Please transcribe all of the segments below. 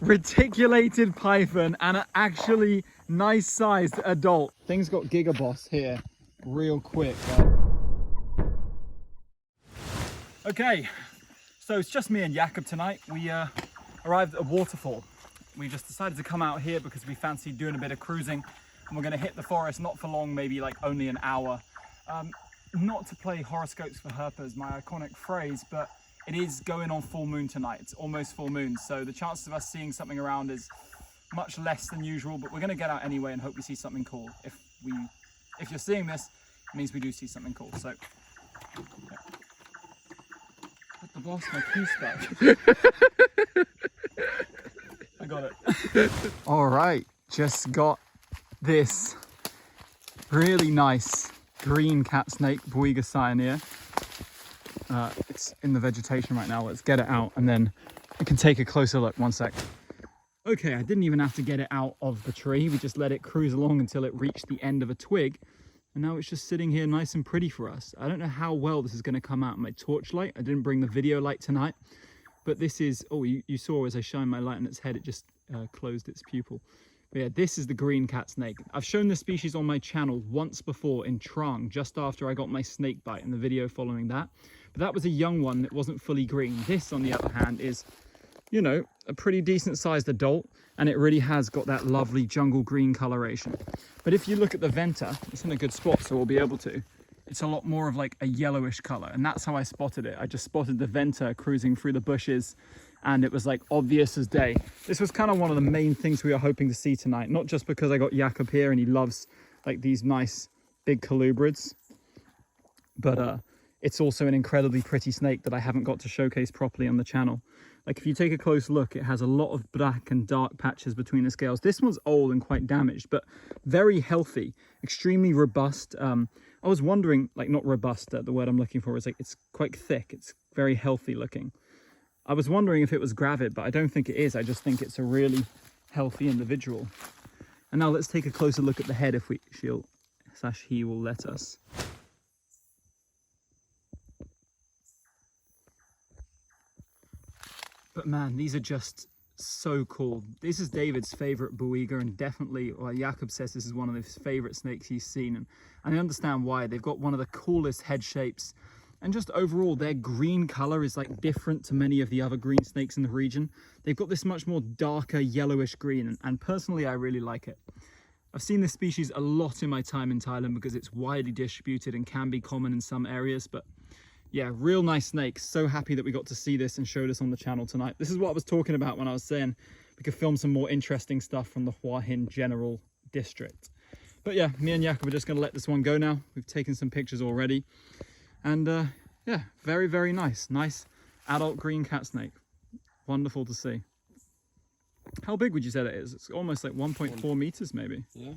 reticulated python and an actually nice sized adult. Things got gigaboss here real quick. Okay, so it's just me and Jakob tonight. We arrived at a waterfall. We just decided to come out here because we fancied doing a bit of cruising, and we're going to hit the forest, not for long, maybe like only an hour. Not to play horoscopes for herpers, my iconic phrase, but it is going on full moon tonight. It's almost full moon, so the chances of us seeing something around is much less than usual, but we're going to get out anyway and hope we see something cool. If you're seeing this, it means we do see something cool. So yeah. What the boss, my key stuck. I got it. All right, just got this really nice green cat snake, Boiga cyanea. It's in the vegetation right now. Let's get it out and then we can take a closer look. One sec. Okay, I didn't even have to get it out of the tree. We just let it cruise along until it reached the end of a twig. And now it's just sitting here nice and pretty for us. I don't know how well this is going to come out in my torchlight. I didn't bring the video light tonight. But this is, oh, you saw as I shined my light on its head, it just closed its pupil. But yeah, this is the green cat snake. I've shown this species on my channel once before in Trang, just after I got my snake bite in the video following that. But that was a young one that wasn't fully green. This, on the other hand, is, you know, a pretty decent sized adult, and it really has got that lovely jungle green coloration. But if you look at the venter, it's in a good spot, so we'll be able to. It's a lot more of like a yellowish color, and that's how I spotted it. I just spotted the venter cruising through the bushes, and it was like obvious as day. This was kind of one of the main things we were hoping to see tonight, not just because I got Jakob here and he loves like these nice big colubrids, but it's also an incredibly pretty snake that I haven't got to showcase properly on the channel. Like if you take a close look, it has a lot of black and dark patches between the scales. This one's old and quite damaged, but very healthy, extremely robust. I was wondering, like not robust, the word I'm looking for is like it's quite thick. It's very healthy looking. I was wondering if it was gravid, but I don't think it is. I just think it's a really healthy individual. And now let's take a closer look at the head if he will let us. But man, these are just so cool. This is David's favorite Boiga, and definitely, well, Jakob says this is one of his favorite snakes he's seen, and I understand why. They've got one of the coolest head shapes, and just overall their green color is like different to many of the other green snakes in the region. They've got this much more darker yellowish green, and personally I really like it. I've seen this species a lot in my time in Thailand because it's widely distributed and can be common in some areas, but yeah, real nice snakes. So happy that we got to see this and show this on the channel tonight. This is what I was talking about when I was saying we could film some more interesting stuff from the Hua Hin General District. But yeah, me and Jakob are just going to let this one go now. We've taken some pictures already. And yeah, very, very nice. Nice adult green cat snake. Wonderful to see. How big would you say that is? It's almost like 1.4 meters maybe. Yeah.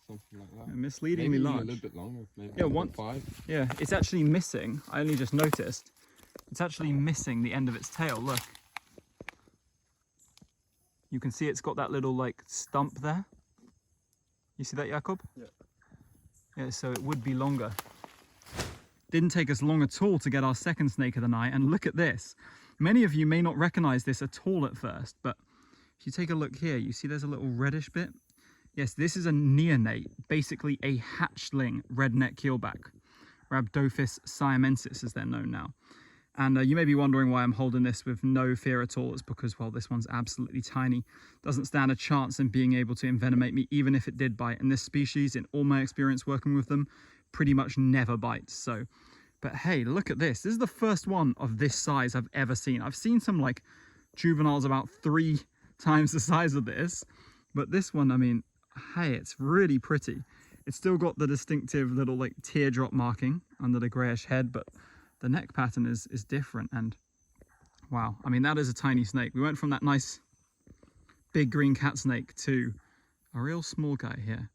Something like that. Yeah, misleadingly maybe large. A little bit longer, maybe. Yeah, 1.5. Yeah, it's actually missing. I only just noticed. It's actually missing the end of its tail. Look. You can see it's got that little like stump there. You see that, Jakob? Yeah. Yeah, so it would be longer. Didn't take us long at all to get our second snake of the night, and look at this. Many of you may not recognize this at all at first, but if you take a look here, you see there's a little reddish bit. Yes, this is a neonate, basically a hatchling redneck keelback, Rhabdophis siamensis as they're known now. And you may be wondering why I'm holding this with no fear at all. It's because, well, this one's absolutely tiny. Doesn't stand a chance in being able to envenomate me, even if it did bite. And this species, in all my experience working with them, pretty much never bites. So, but hey, look at this. This is the first one of this size I've ever seen. I've seen some like juveniles about 3 times the size of this, but this one, I mean, hey, it's really pretty. It's still got the distinctive little like teardrop marking under the grayish head, but the neck pattern is different. And wow, I mean, that is a tiny snake. We went from that nice big green cat snake to a real small guy here.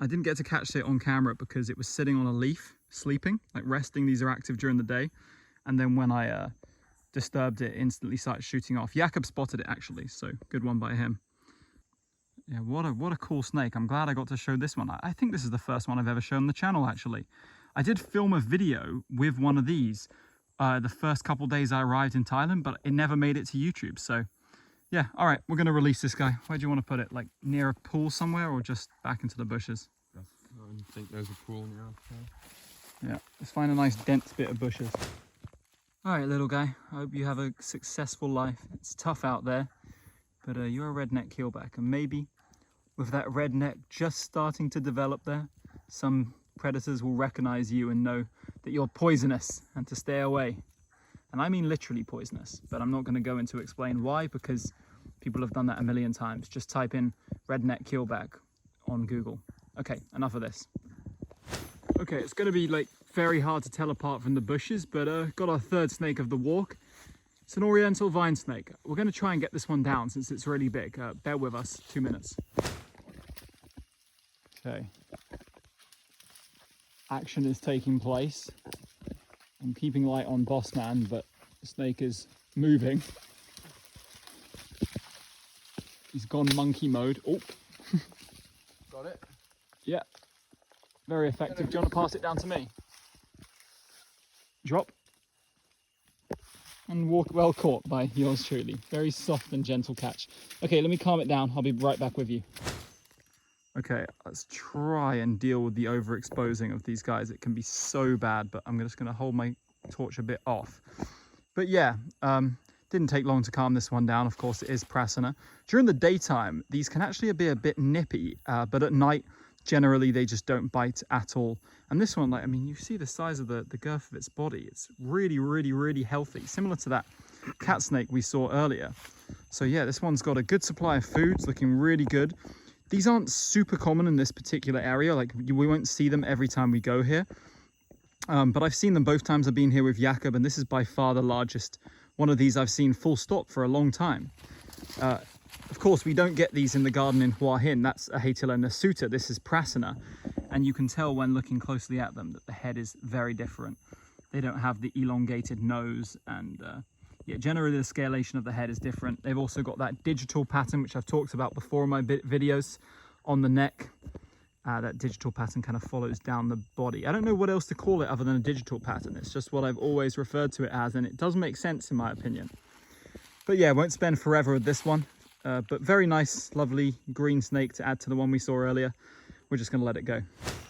I didn't get to catch it on camera because it was sitting on a leaf, sleeping, like resting. These are active during the day. And then when I disturbed it, instantly started shooting off. Jakob spotted it actually, so good one by him. Yeah, what a cool snake. I'm glad I got to show this one. I think this is the first one I've ever shown on the channel, actually. I did film a video with one of these the first couple days I arrived in Thailand, but it never made it to YouTube. So Yeah, all right, we're going to release this guy. Where do you want to put it? Like near a pool somewhere or just back into the bushes? I think there's a pool near us. Yeah, let's find a nice dense bit of bushes. All right, little guy, I hope you have a successful life. It's tough out there, but you're a redneck keelback, and maybe with that red neck just starting to develop there, some predators will recognize you and know that you're poisonous and to stay away. And I mean literally poisonous, but I'm not going to go into explain why, because people have done that a million times. Just type in redneck keelback on Google. Okay, enough of this. Okay, it's going to be like very hard to tell apart from the bushes, but got our third snake of the walk. It's an oriental vine snake. We're going to try and get this one down since it's really big. Bear with us, 2 minutes. Okay. Action is taking place. I'm keeping light on Boss Man, but the snake is moving. He's gone monkey mode. Oh. Got it? Yeah. Very effective. Do you want to pass it down to me? Drop. And walk, well caught by yours truly. Very soft and gentle catch. Okay, let me calm it down. I'll be right back with you. Okay, let's try and deal with the overexposing of these guys. It can be so bad, but I'm just going to hold my torch a bit off. But yeah, didn't take long to calm this one down. Of course, it is Prassina. During the daytime, these can actually be a bit nippy, but at night, generally, they just don't bite at all. And this one, like, I mean, you see the size of the girth of its body. It's really, really, really healthy, similar to that cat snake we saw earlier. So yeah, this one's got a good supply of food. It's looking really good. These aren't super common in this particular area. Like, we won't see them every time we go here. But I've seen them both times I've been here with Jakob, and this is by far the largest one of these I've seen full stop for a long time. Of course, we don't get these in the garden in Hua Hin. That's a Hatila nasuta. This is Prassina. And you can tell when looking closely at them that the head is very different. They don't have the elongated nose, and yeah, generally the scalation of the head is different. They've also got that digital pattern, which I've talked about before in my videos, on the neck. That digital pattern kind of follows down the body. I don't know what else to call it other than a digital pattern. It's just what I've always referred to it as, and it does make sense in my opinion. But yeah, won't spend forever with this one. But very nice, lovely green snake to add to the one we saw earlier. We're just going to let it go.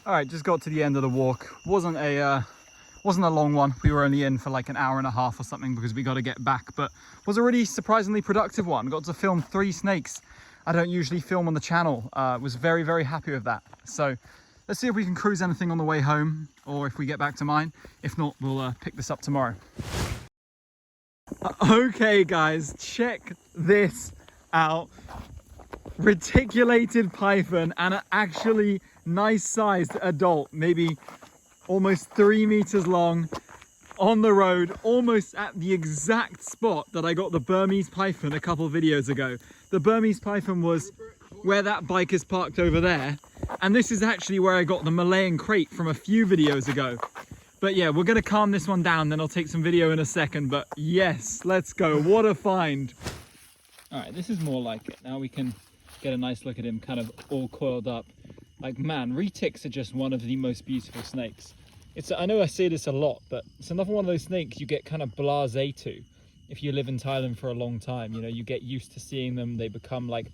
All right, just got to the end of the walk. Wasn't a long one. We were only in for like an hour and a half or something because we got to get back, but was a really surprisingly productive one. Got to film 3 snakes. I don't usually film on the channel. Was very, very happy with that. So let's see if we can cruise anything on the way home, or if we get back to mine. If not, we'll pick this up tomorrow. Okay guys, check this out. Reticulated python, and an actually nice sized adult, maybe almost 3 meters long, on the road, almost at the exact spot that I got the Burmese python a couple videos ago. The Burmese python was where that bike is parked over there, and this is actually where I got the Malayan crate from a few videos ago. But yeah, we're gonna calm this one down, then I'll take some video in a second. But yes, let's go. What a find. All right, this is more like it. Now we can get a nice look at him kind of all coiled up. Like, man, retics are just one of the most beautiful snakes. I know I say this a lot, but it's another one of those snakes you get kind of blasé to if you live in Thailand for a long time. You know, you get used to seeing them. They become like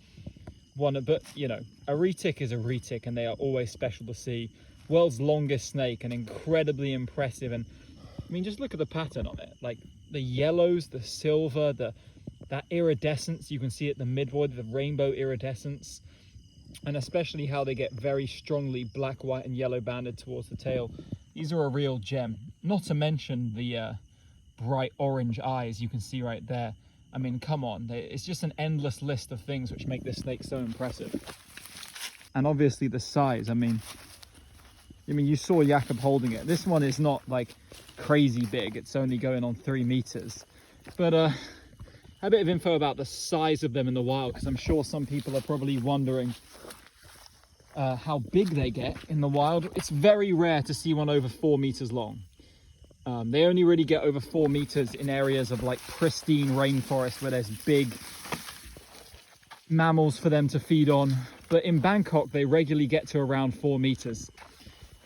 but you know, a retic is a retic, and they are always special to see. World's longest snake, and incredibly impressive. And I mean, just look at the pattern on it. Like the yellows, the silver, that iridescence you can see at the midboard, the rainbow iridescence, and especially how they get very strongly black, white, and yellow banded towards the tail. These are a real gem. Not to mention the bright orange eyes you can see right there. I mean, come on, it's just an endless list of things which make this snake so impressive. And obviously the size. I mean, you saw Jakob holding it. This one is not like crazy big. It's only going on 3 meters. But a bit of info about the size of them in the wild, because I'm sure some people are probably wondering how big they get in the wild. It's very rare to see one over 4 meters long. They only really get over 4 meters in areas of like pristine rainforest where there's big mammals for them to feed on. But in Bangkok, they regularly get to around 4 meters.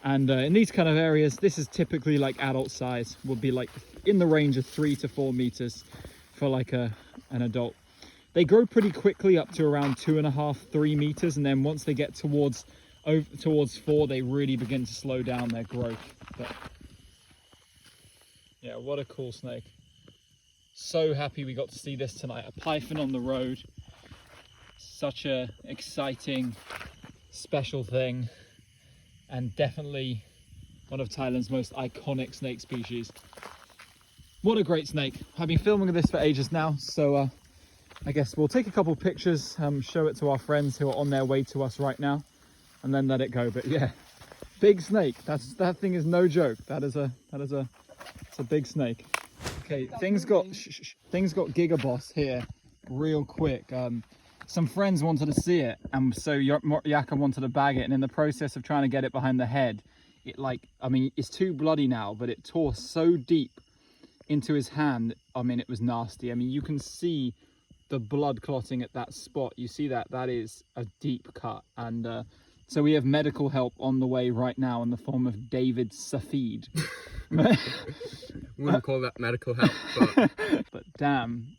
And in these kind of areas, this is typically like adult size, would be like in the range of 3 to 4 meters for like an adult. They grow pretty quickly up to around 2.5, 3 meters, and then once they get towards 4, they really begin to slow down their growth. But yeah, what a cool snake. So happy we got to see this tonight. A python on the road. Such a exciting, special thing, and definitely one of Thailand's most iconic snake species. What a great snake. I've been filming this for ages now, so I guess we'll take a couple pictures, show it to our friends who are on their way to us right now, and then let it go. But yeah, big snake. That thing is no joke. It's a big snake. Okay, things got Gigaboss here real quick. Some friends wanted to see it, and so Yaka wanted to bag it, and in the process of trying to get it behind the head, it it's too bloody now, but it tore so deep into his hand. It was nasty. You can see the blood clotting at that spot. You see that is a deep cut, and so we have medical help on the way right now in the form of David Safid. Wouldn't call that medical help, but damn,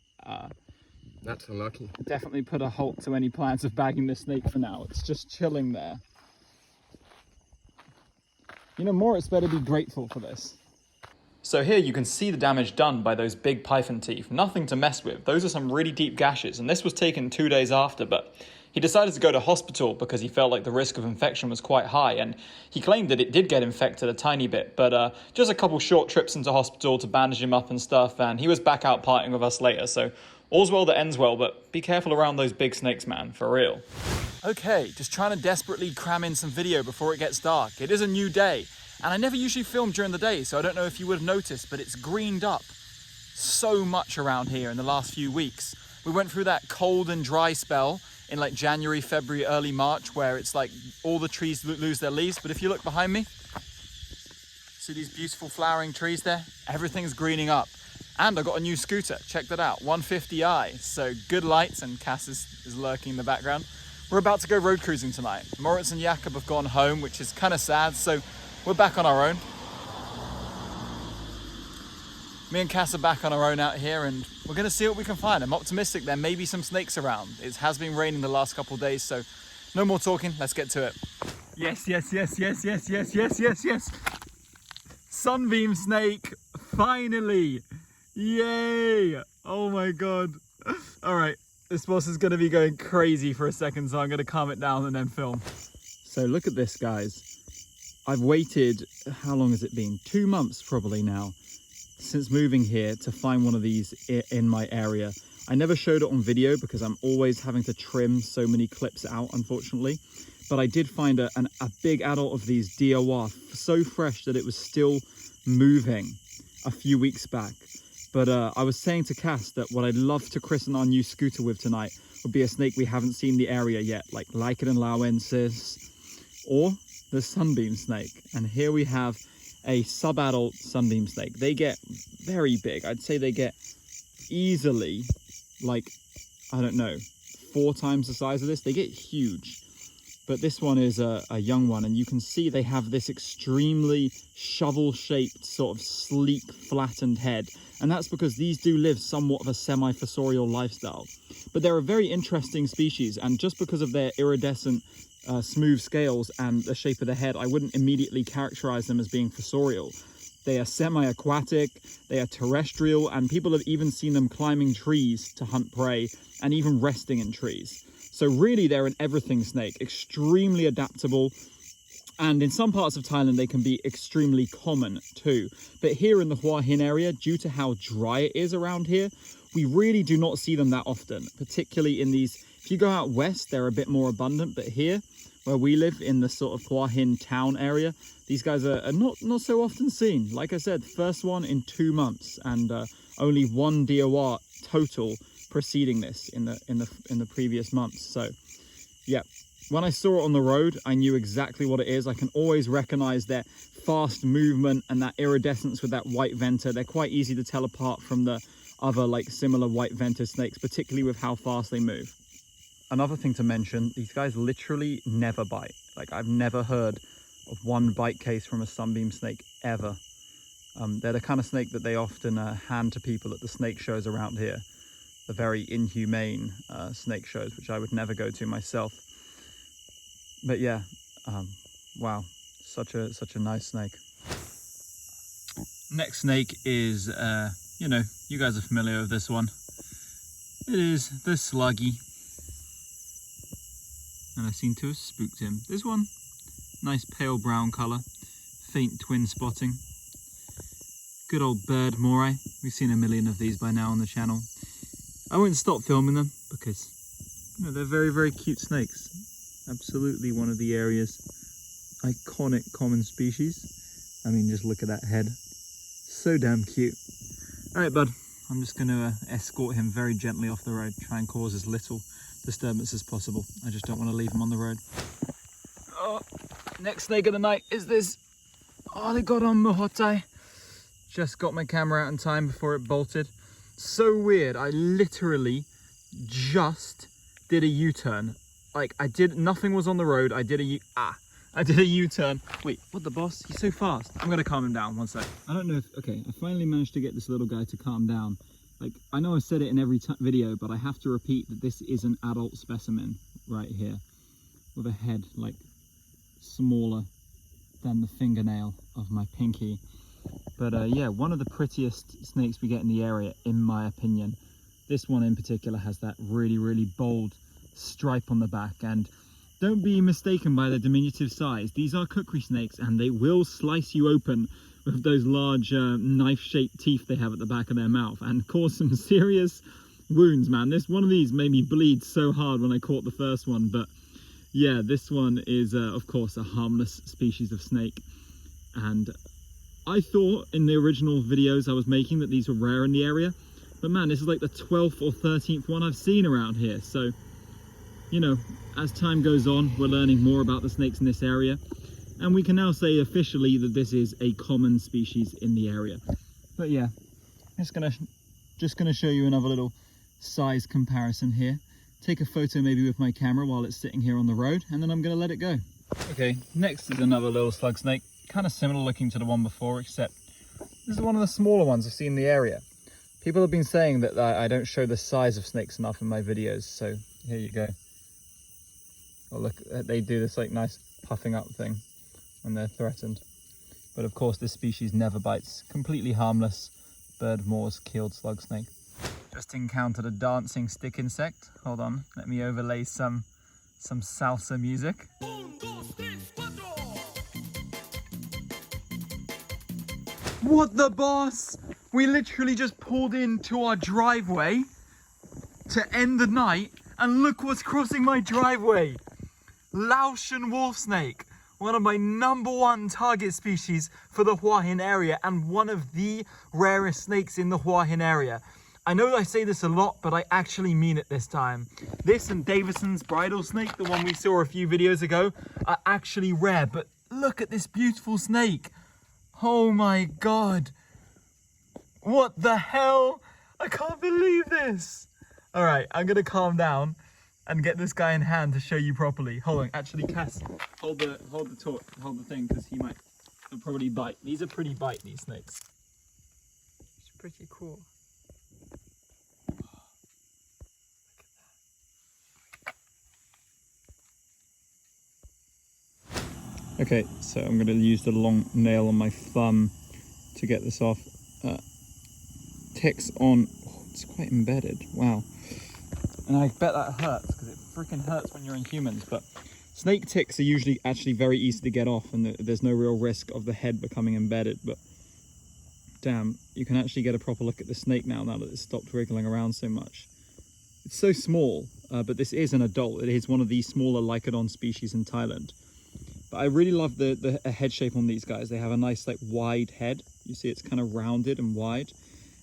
that's unlucky. Definitely put a halt to any plans of bagging this snake for now. It's just chilling there. Moritz better be grateful for this. So here you can see the damage done by those big python teeth. Nothing to mess with. Those are some really deep gashes, and this was taken 2 days after, but he decided to go to hospital because he felt like the risk of infection was quite high, and he claimed that it did get infected a tiny bit, but just a couple short trips into hospital to bandage him up and stuff, and he was back out partying with us later. So all's well that ends well, but be careful around those big snakes, man, for real. Okay, just trying to desperately cram in some video before it gets dark. It is a new day, and I never usually film during the day, so I don't know if you would have noticed, but it's greened up so much around here in the last few weeks. We went through that cold and dry spell in like January, February, early March, where it's like all the trees lose their leaves. But if you look behind me, see these beautiful flowering trees there? Everything's greening up. And I got a new scooter, check that out, 150i. So good lights, and Cass is lurking in the background. We're about to go road cruising tonight. Moritz and Jakob have gone home, which is kind of sad, so we're back on our own. Me and Cass are back on our own out here, and we're going to see what we can find. I'm optimistic there may be some snakes around. It has been raining the last couple of days, so no more talking. Let's get to it. Yes. Sunbeam snake, finally. Yay. Oh my God. All right, this boss is going to be going crazy for a second, so I'm going to calm it down and then film. So look at this, guys. I've waited, how long has it been? 2 months probably now, since moving here to find one of these in my area. I never showed it on video because I'm always having to trim so many clips out, unfortunately. But I did find a big adult of these DOR, so fresh that it was still moving a few weeks back. But I was saying to Cass that what I'd love to christen our new scooter with tonight would be a snake we haven't seen in the area yet, like Lycaon laoensis or the sunbeam snake. And here we have a sub-adult sunbeam snake. They get very big. I'd say they get easily, like, I don't know, 4 times the size of this. They get huge. But this one is a young one, and you can see they have this extremely shovel-shaped, sort of sleek, flattened head. And that's because these do live somewhat of a semi-fossorial lifestyle. But they're a very interesting species, and just because of their iridescent smooth scales and the shape of the head, I wouldn't immediately characterize them as being fossorial. They are semi-aquatic, they are terrestrial, and people have even seen them climbing trees to hunt prey and even resting in trees. So really they're an everything snake, extremely adaptable, and in some parts of Thailand they can be extremely common too. But here in the Hua Hin area, due to how dry it is around here, we really do not see them that often, particularly in these. If you go out west, they're a bit more abundant, but here, where we live in the sort of Hua Hin town area, these guys are not so often seen. Like I said, first one in 2 months, and only 1 DOR total preceding this in the previous months. So, yeah, when I saw it on the road, I knew exactly what it is. I can always recognize their fast movement and that iridescence with that white venter. They're quite easy to tell apart from the other like similar white vented snakes, particularly with how fast they move. Another thing to mention, these guys literally never bite. Like, I've never heard of one bite case from a sunbeam snake ever. They're the kind of snake that they often hand to people at the snake shows around here. the very inhumane snake shows, which I would never go to myself. But yeah, wow, such a nice snake. Next snake is, you know, you guys are familiar with this one. It is the sluggy. And I seem to have spooked him. This one, nice pale brown colour, faint twin spotting. Good old bird moray. We've seen a million of these by now on the channel. I won't stop filming them because, you know, they're very, very cute snakes. Absolutely one of the area's iconic common species. I mean, just look at that head. So damn cute. All right, bud. I'm just going to escort him very gently off the road, try and cause as little disturbance as possible. I just don't want to leave him on the road. Oh, next snake of the night is this Oligodon MOUHOT'S. Just got my camera out in time before it bolted. So weird. I literally just did a U-turn. Like, nothing was on the road. I did a U-turn. Wait, what the boss? He's so fast. I'm gonna calm him down, one sec. I don't know if, okay, I finally managed to get this little guy to calm down. Like, I know I said it in every video, but I have to repeat that this is an adult specimen right here with a head like smaller than the fingernail of my pinky. But yeah, one of the prettiest snakes we get in the area, in my opinion. This one in particular has that really, really bold stripe on the back, and don't be mistaken by their diminutive size. These are KUKRI snakes, and they will slice you open with those large knife-shaped teeth they have at the back of their mouth and cause some serious wounds, man. One of these made me bleed so hard when I caught the first one, but yeah, this one is of course a harmless species of snake. And I thought in the original videos I was making that these were rare in the area, but man, this is like the 12th or 13th one I've seen around here. So, you know, as time goes on, we're learning more about the snakes in this area, and we can now say officially that this is a common species in the area. But yeah, just gonna show you another little size comparison here. Take a photo maybe with my camera while it's sitting here on the road, and then I'm gonna let it go. Okay, next is another little slug snake, kind of similar looking to the one before, except this is one of the smaller ones I've seen in the area. People have been saying that I don't show the size of snakes enough in my videos, so here you go. Oh look, they do this like nice puffing up thing when they're threatened. But of course this species never bites. Completely harmless bird Moore's keeled slug snake. Just encountered a dancing stick insect. Hold on, let me overlay some salsa music. What the boss? We literally just pulled into our driveway to end the night, and look what's crossing my driveway. Laotian wolf snake, one of my #1 target species for the Hua Hin area, and one of the rarest snakes in the Hua Hin area. I know I say this a lot, but I actually mean it this time. This and Davison's bridal snake, the one we saw a few videos ago, are actually rare, but look at this beautiful snake. Oh my god. What the hell? I can't believe this. All right, I'm gonna calm down and get this guy in hand to show you properly. Hold on, actually, Cass, hold the thing, because he'll probably bite. These are pretty bite, these snakes. It's pretty cool. Okay, so I'm gonna use the long nail on my thumb to get this off. Ticks on, oh, it's quite embedded, wow. And I bet that hurts, because it freaking hurts when you're in humans, but snake ticks are usually actually very easy to get off, and there's no real risk of the head becoming embedded, but damn, you can actually get a proper look at the snake now that it's stopped wriggling around so much. It's so small, but this is an adult. It is one of the smaller Lycodon species in Thailand. But I really love the head shape on these guys. They have a nice like wide head. You see it's kind of rounded and wide.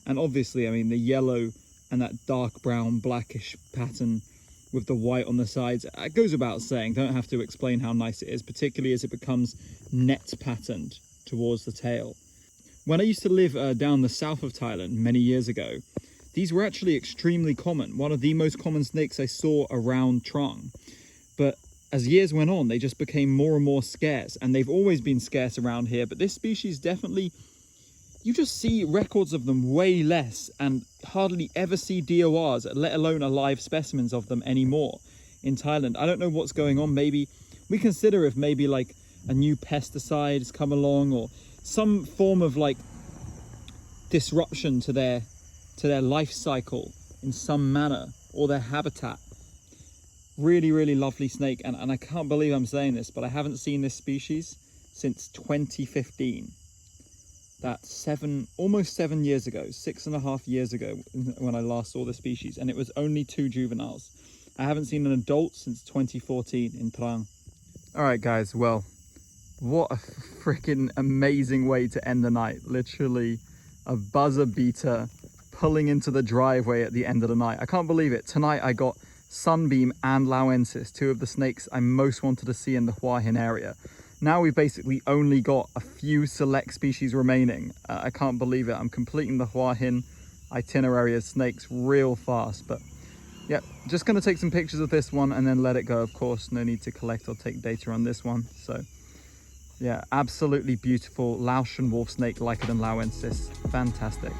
And obviously, I mean, the yellow and that dark brown blackish pattern with the white on the sides, it goes without saying. Don't have to explain how nice it is, particularly as it becomes net patterned towards the tail. When I used to live down the south of Thailand many years ago, these were actually extremely common. One of the most common snakes I saw around Trong. But as years went on, they just became more and more scarce, and they've always been scarce around here. But this species definitely, you just see records of them way less and hardly ever see DORs, let alone alive specimens of them anymore in Thailand. I don't know what's going on. Maybe we consider if maybe like a new pesticide has come along or some form of like disruption to their life cycle in some manner, or their habitat. Really, really lovely snake, and I can't believe I'm saying this, but I haven't seen this species since 2015. That's almost 7 years ago, 6.5 years ago when I last saw the species, and it was only 2 juveniles. I haven't seen an adult since 2014 in Trang. All right, guys, well, what a freaking amazing way to end the night. Literally a buzzer beater pulling into the driveway at the end of the night. I can't believe it. Tonight I got SUNBEAM and LAOTIAN, 2 of the snakes I most wanted to see in the Hua Hin area. Now we've basically only got a few select species remaining. I can't believe it. I'm completing the Hua Hin itinerary of snakes real fast. But yeah, just going to take some pictures of this one and then let it go. Of course, no need to collect or take data on this one. So yeah, absolutely beautiful Laotian wolf snake, Lycodon laoensis. Fantastic.